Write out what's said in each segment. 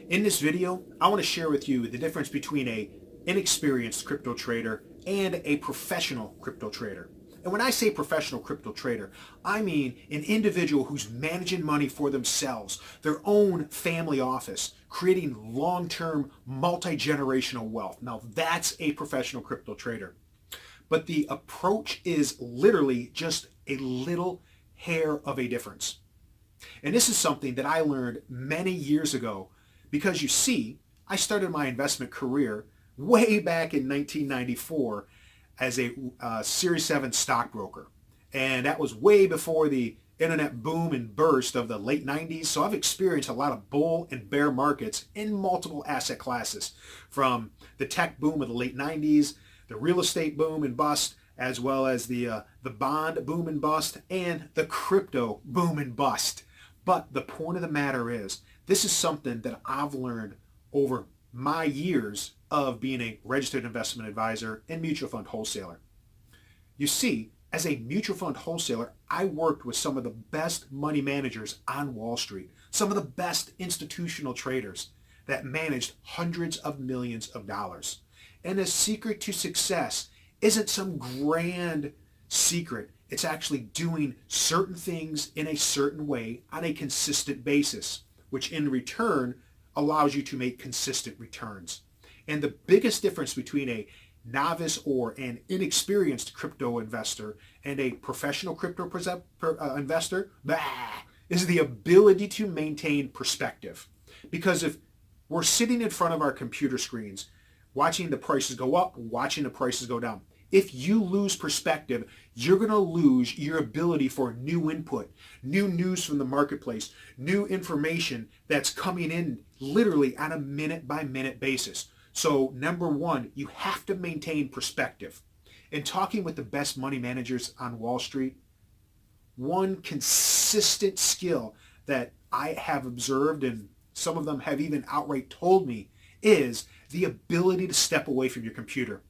In this video, I want to share with you the difference between a inexperienced crypto trader and a professional crypto trader. And when I say professional crypto trader, I mean an individual who's managing money for themselves, their own family office, creating long-term multi-generational wealth. Now that's a professional crypto trader. But the approach is literally just a little hair of a difference. And this is something that I learned many years ago because you see, I started my investment career way back in 1994 as a Series 7 stockbroker. And that was way before the internet boom and burst of the late 90s. So I've experienced a lot of bull and bear markets in multiple asset classes, from the tech boom of the late 90s, the real estate boom and bust, as well as the bond boom and bust, and the crypto boom and bust. But the point of the matter is, this is something that I've learned over my years of being a registered investment advisor and mutual fund wholesaler. You see, as a mutual fund wholesaler, I worked with some of the best money managers on Wall Street, some of the best institutional traders that managed hundreds of millions of dollars. And the secret to success isn't some grand secret. It's actually doing certain things in a certain way on a consistent basis, which in return allows you to make consistent returns. And the biggest difference between a novice or an inexperienced crypto investor and a professional crypto investor is the ability to maintain perspective. Because if we're sitting in front of our computer screens, watching the prices go up, watching the prices go down, if you lose perspective, you're going to lose your ability for new input, new news from the marketplace, new information that's coming in literally on a minute-by-minute basis. So number one, you have to maintain perspective. In talking with the best money managers on Wall Street, one consistent skill that I have observed, and some of them have even outright told me, is the ability to step away from your computer.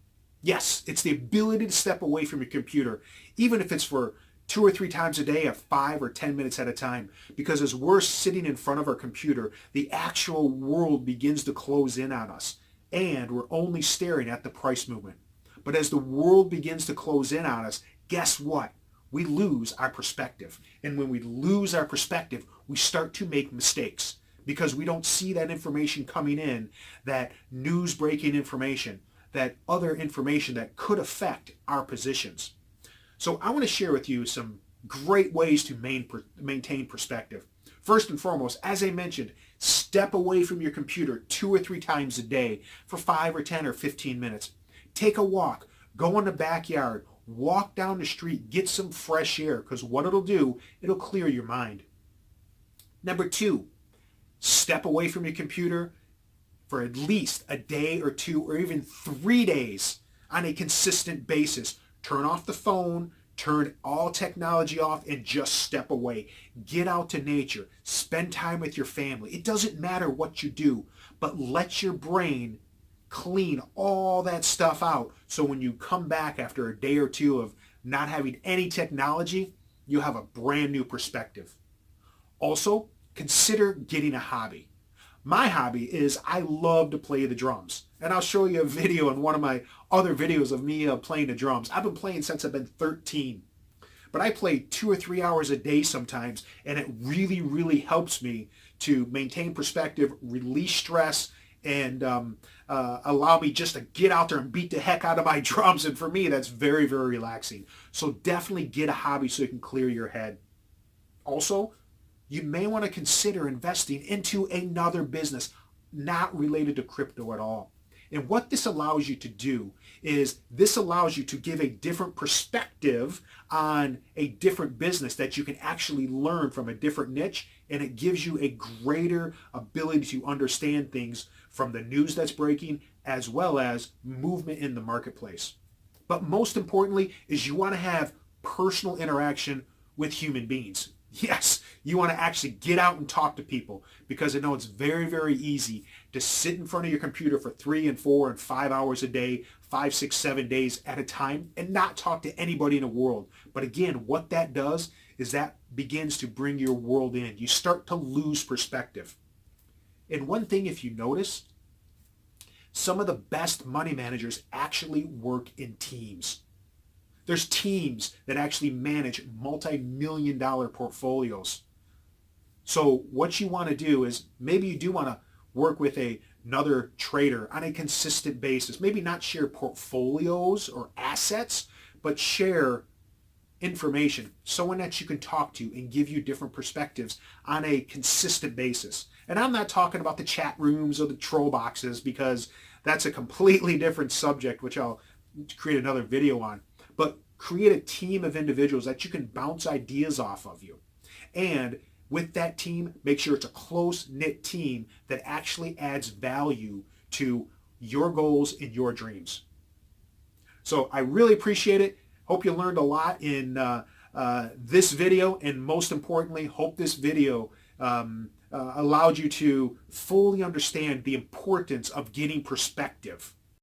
Yes, it's the ability to step away from your computer, even if it's for 2 or 3 times a day, at 5 or 10 minutes at a time. Because as we're sitting in front of our computer, the actual world begins to close in on us, and we're only staring at the price movement. But as the world begins to close in on us, guess what? We lose our perspective. And when we lose our perspective, we start to make mistakes because we don't see that information coming in, that news breaking information, that other information that could affect our positions. So I want to share with you some great ways to maintain perspective. First and foremost, as I mentioned, step away from your computer 2 or 3 times a day for 5 or 10 or 15 minutes. Take a walk, go in the backyard, walk down the street, get some fresh air, because what it'll do, it'll clear your mind. Number 2, step away from your computer for at least a day or 2 or even 3 days on a consistent basis. Turn off the phone, turn all technology off, and just step away. Get out to nature. Spend time with your family. It doesn't matter what you do, but let your brain clean all that stuff out so when you come back after a day or 2 of not having any technology, you have a brand new perspective. Also, consider getting a hobby. My hobby is I love to play the drums. And I'll show you a video in one of my other videos of me playing the drums. I've been playing since I've been 13. But I play 2 or 3 hours a day sometimes, and it really, really helps me to maintain perspective, release stress, and allow me just to get out there and beat the heck out of my drums. And for me, that's very, very relaxing. So definitely get a hobby so you can clear your head. Also, you may want to consider investing into another business not related to crypto at all. And what this allows you to do is this allows you to give a different perspective on a different business that you can actually learn from a different niche, and it gives you a greater ability to understand things from the news that's breaking as well as movement in the marketplace. But most importantly is you want to have personal interaction with human beings. Yes, you want to actually get out and talk to people, because I know it's very, very easy to sit in front of your computer for 3 and 4 and 5 hours a day, 5, 6, 7 days at a time, and not talk to anybody in the world. But again, what that does is that begins to bring your world in. You start to lose perspective. And one thing, if you notice, some of the best money managers actually work in teams. There's teams that actually manage multi-million dollar portfolios. So what you want to do is maybe you do want to work with another trader on a consistent basis. Maybe not share portfolios or assets, but share information, someone that you can talk to and give you different perspectives on a consistent basis. And I'm not talking about the chat rooms or the troll boxes, because that's a completely different subject, which I'll create another video on. But create a team of individuals that you can bounce ideas off of you. And with that team, make sure it's a close-knit team that actually adds value to your goals and your dreams. So I really appreciate it. Hope you learned a lot in this video, and most importantly, hope this video allowed you to fully understand the importance of getting perspective.